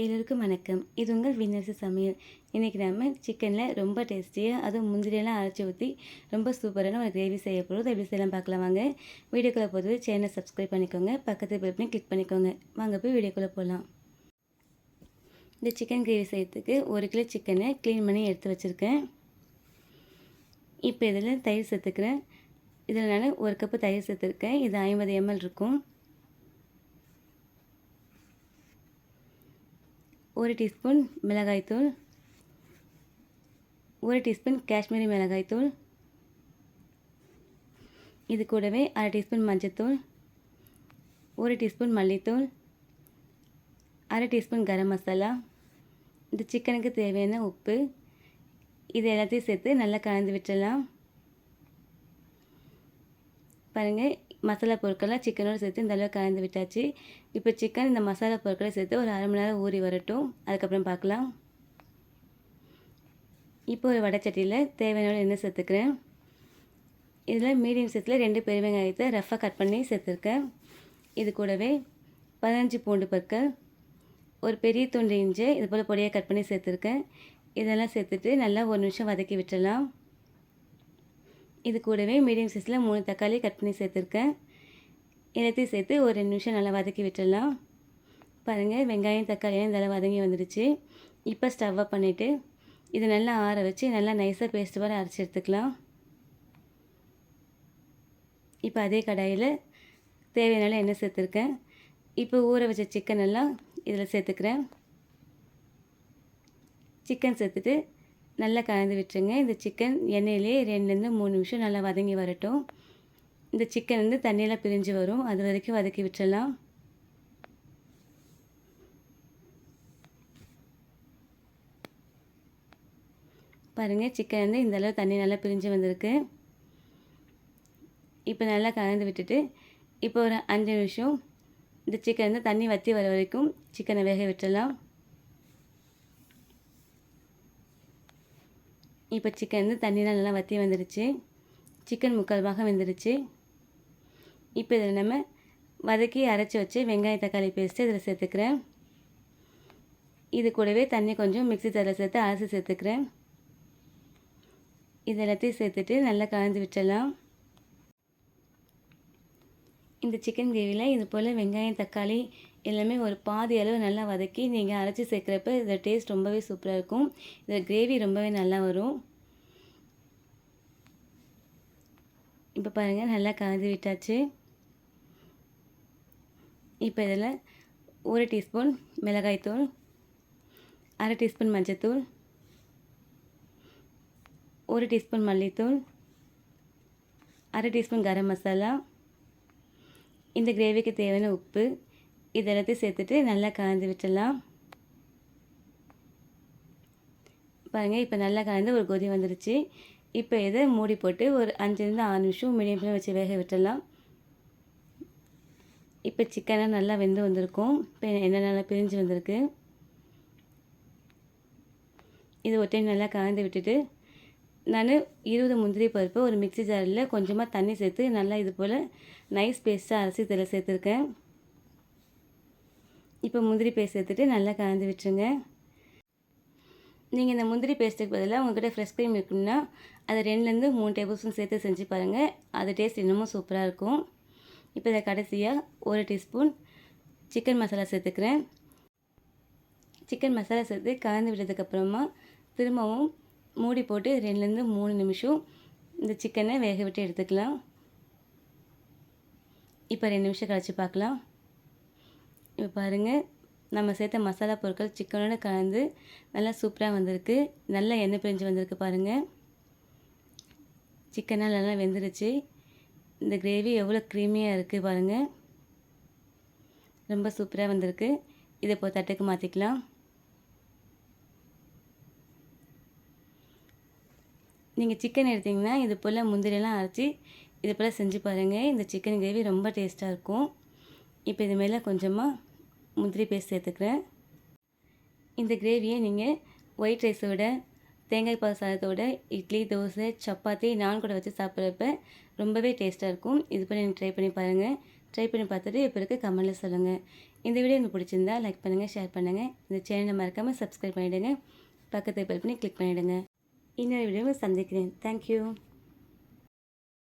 எல்லோருக்கும் வணக்கம். இது உங்கள் வின்னர்ஸ் சமையல். இன்றைக்கி நம்ம சிக்கனில் ரொம்ப டேஸ்டியாக அதுவும் முந்திரியெல்லாம் அரைச்சி ஊற்றி ரொம்ப சூப்பரான ஒரு கிரேவி செய்ய போகிறோம். எப்படி செய்யலாம் பார்க்கலாம் வாங்க. வீடியோக்குள்ளே போகிறது சேனலை சப்ஸ்கிரைப் பண்ணிக்கோங்க. பக்கத்து பெல் பண்ணி கிளிக் பண்ணிக்கோங்க. வாங்க போய் வீடியோக்குள்ளே போகலாம். இந்த சிக்கன் கிரேவி செய்யறதுக்கு 1 கிலோ சிக்கனை க்ளீன் பண்ணி எடுத்து வச்சுருக்கேன். இப்போ இதில் தயிர் சேர்த்துக்கிறேன். இதில் நான் 1 கப்பு தயிர் சேர்த்துருக்கேன். இது 50 ml இருக்கும். 1 டீஸ்பூன் மிளகாய்த்தூள், 1 டீஸ்பூன் காஷ்மீரி மிளகாய்த்தூள், இது கூடவே 1/2 டீஸ்பூன் மஞ்சத்தூள், 1 டீஸ்பூன் மல்லித்தூள், 1/2 டீஸ்பூன் கரம் மசாலா, இந்த சிக்கனுக்கு தேவையான உப்பு, இது எல்லாத்தையும் சேர்த்து நல்லா கலந்து விட்டுடலாம். பாருங்கள், மசாலா பொருட்கள்லாம் சிக்கனோடு சேர்த்து இந்த அளவுக்கு கலந்து விட்டாச்சு. இப்போ சிக்கன் இந்த மசாலா பொருட்களை சேர்த்து ஒரு 1/2 மணி நேரம் ஊறி வரட்டும். அதுக்கப்புறம் பார்க்கலாம். இப்போ ஒரு வடைச்சட்டியில் தேவையான எண்ணெய் சேர்த்துக்கிறேன். இதில் மீடியம் சைஸில் 2 பெரிய வெங்காயத்தை ரஃப்பாக கட் பண்ணி சேர்த்துருக்கேன். இது கூடவே 15 பூண்டு பற்கள், ஒரு பெரிய துண்டு இஞ்சி இது போல் பொடியாக கட் பண்ணி சேர்த்துருக்கேன். இதெல்லாம் சேர்த்துட்டு நல்லா 1 நிமிஷம் வதக்கி விட்டுடலாம். இது கூடவே மீடியம் சைஸில் 3 தக்காளி கட் பண்ணி சேர்த்துருக்கேன். எல்லாத்தையும் சேர்த்து ஒரு 2 நிமிஷம் நல்லா வதக்கி விட்டுடலாம். பாருங்கள், வெங்காயம் தக்காளியெல்லாம் இதெல்லாம் வதங்கி வந்துடுச்சு. இப்போ ஸ்டவ் ஆஃப் பண்ணிவிட்டு இதை நல்லா ஆற வச்சு நல்லா நைஸாக பேஸ்ட் வர அரைச்சி எடுத்துக்கலாம். இப்போ அதே கடாயில் தேவையான எண்ணெய் சேர்த்துருக்கேன். இப்போ ஊற வச்ச சிக்கன் எல்லாம் இதில் சேர்த்துக்கிறேன். சிக்கன் சேர்த்துட்டு நல்லா கலந்து விட்டுருங்க. இந்த சிக்கன் எண்ணெயிலே 2லேருந்து 3 நிமிஷம் நல்லா வதங்கி வரட்டும். இந்த சிக்கன் வந்து தண்ணியெல்லாம் பிரிஞ்சு வரும். அது வரைக்கும் வதக்கி விட்டுடலாம். பாருங்கள், சிக்கன் வந்து இந்த அளவு தண்ணி நல்லா பிரிஞ்சு வந்திருக்கு. இப்போ நல்லா கலந்து விட்டுட்டு இப்போ ஒரு 5 நிமிஷம் இந்த சிக்கன் வந்து தண்ணி வற்றி வர வரைக்கும் சிக்கனை வேக விட்டுடலாம். இப்போ சிக்கன் வந்து தண்ணிலாம் நல்லா வற்றி வந்துடுச்சு. சிக்கன் 3/4 பாகம் வெந்துடுச்சு. இப்போ இதில் நம்ம வதக்கி அரைச்சி வச்சு வெங்காய தக்காளி பேஸ்ட்டு இதில் சேர்த்துக்கிறேன். இது கூடவே தண்ணி கொஞ்சம் மிக்ஸி ஜாரில் சேர்த்து அரைச்சி சேர்த்துக்கிறேன். இது எல்லாத்தையும் சேர்த்துட்டு நல்லா கலந்து விட்டுடலாம். இந்த சிக்கன் கிரேவியில் இது போல் வெங்காயம் தக்காளி எல்லாமே ஒரு பாதி அளவு நல்லா வதக்கி நீங்கள் அரைச்சி சேர்க்குறப்ப இதோட டேஸ்ட் ரொம்பவே சூப்பராக இருக்கும். இதில் கிரேவி ரொம்பவே நல்லா வரும். இப்போ பாருங்கள், நல்லா கலந்து விட்டாச்சு. இப்போ இதில் 1 டீஸ்பூன் மிளகாய்த்தூள், 1/2 டீஸ்பூன் மஞ்சத்தூள், 1 டீஸ்பூன் மல்லித்தூள், 1/2 டீஸ்பூன் கரம் மசாலா, இந்த கிரேவிக்கு தேவையான உப்பு, இது எல்லாத்தையும் சேர்த்துட்டு நல்லா கலந்து விட்டுடலாம். பாருங்கள், இப்போ நல்லா கலந்து ஒரு கொதி வந்துடுச்சு. இப்போ இதை மூடி போட்டு ஒரு 5லேருந்து 6 நிமிஷம் மீடியம் ஃப்ளேமில் வச்சு வேக விட்டுடலாம். இப்போ சிக்கனாக நல்லா வெந்து வந்திருக்கும். இப்போ எண்ணெய் நல்லா பிரிஞ்சு வந்திருக்கு. இது ஒரு டைம் நல்லா கலந்து விட்டுட்டு நான் 20 முந்திரி பருப்பு ஒரு மிக்ஸி ஜாரில் கொஞ்சமாக தண்ணி சேர்த்து நல்லா இது போல் நைஸ் பேஸ்ட்டாக அரைச்சி இதில் சேர்த்துருக்கேன். இப்போ முந்திரி பேஸ்ட் சேர்த்துட்டு நல்லா கலந்து விட்டுருங்க. நீங்கள் இந்த முந்திரி பேஸ்ட்டுக்கு பதிலாக உங்கள்கிட்ட ஃப்ரெஷ் க்ரீம் இருக்குன்னா அதை 2லேருந்து 3 டேபிள் ஸ்பூன் சேர்த்து செஞ்சு பாருங்கள். அது டேஸ்ட் இன்னமும் சூப்பராக இருக்கும். இப்போ இதை கடைசியாக 1 டீஸ்பூன் சிக்கன் மசாலா சேர்த்துக்கிறேன். சிக்கன் மசாலா சேர்த்து கலந்து விட்டதுக்கப்புறமா திரும்பவும் மூடி போட்டு 2லேருந்து 3 நிமிஷம் இந்த சிக்கனை வேக விட்டு எடுத்துக்கலாம். இப்போ 2 நிமிஷம் கழிச்சு பார்க்கலாம். இப்போ பாருங்கள், நம்ம சேர்த்த மசாலா பொருட்கள் சிக்கனோடு கலந்து நல்லா சூப்பராக வந்திருக்கு. நல்லா எண்ணெய் பிரிஞ்சு வந்திருக்கு. பாருங்கள், சிக்கனால் நல்லா வெந்துருச்சு. இந்த கிரேவி எவ்வளோ க்ரீமியாக இருக்குது பாருங்கள். ரொம்ப சூப்பராக வந்திருக்கு. இதை இப்போ தட்டுக்கு மாற்றிக்கலாம். நீங்கள் சிக்கன் எடுத்திங்கன்னா இது போல் முந்திரியெல்லாம் அரைச்சி இது போல் செஞ்சு பாருங்கள். இந்த சிக்கன் கிரேவி ரொம்ப டேஸ்ட்டாக இருக்கும். இப்போ இது மேலே கொஞ்சமாக முந்திரி பேஸ்ட் சேர்த்துக்கிறேன். இந்த கிரேவியை நீங்கள் ஒயிட் ரைஸோட தேங்காய் பால் சாதத்தோட இட்லி தோசை சப்பாத்தி நான் கூட வச்சு சாப்பிட்றப்ப ரொம்பவே டேஸ்ட்டாக இருக்கும். இது போல் நீங்கள் ட்ரை பண்ணி பாருங்கள். ட்ரை பண்ணி பார்த்துட்டு இப்போ இருக்க கமெண்ட்டில் சொல்லுங்கள். இந்த வீடியோ உங்களுக்கு பிடிச்சிருந்தா லைக் பண்ணுங்கள், ஷேர் பண்ணுங்கள். இந்த சேனலை மறக்காமல் சப்ஸ்கிரைப் பண்ணிவிடுங்க. பக்கத்தை பெல் பண்ணி கிளிக் பண்ணிவிடுங்க. இன்னொரு வீடியோவை சந்திக்கிறேன். தேங்க்யூ.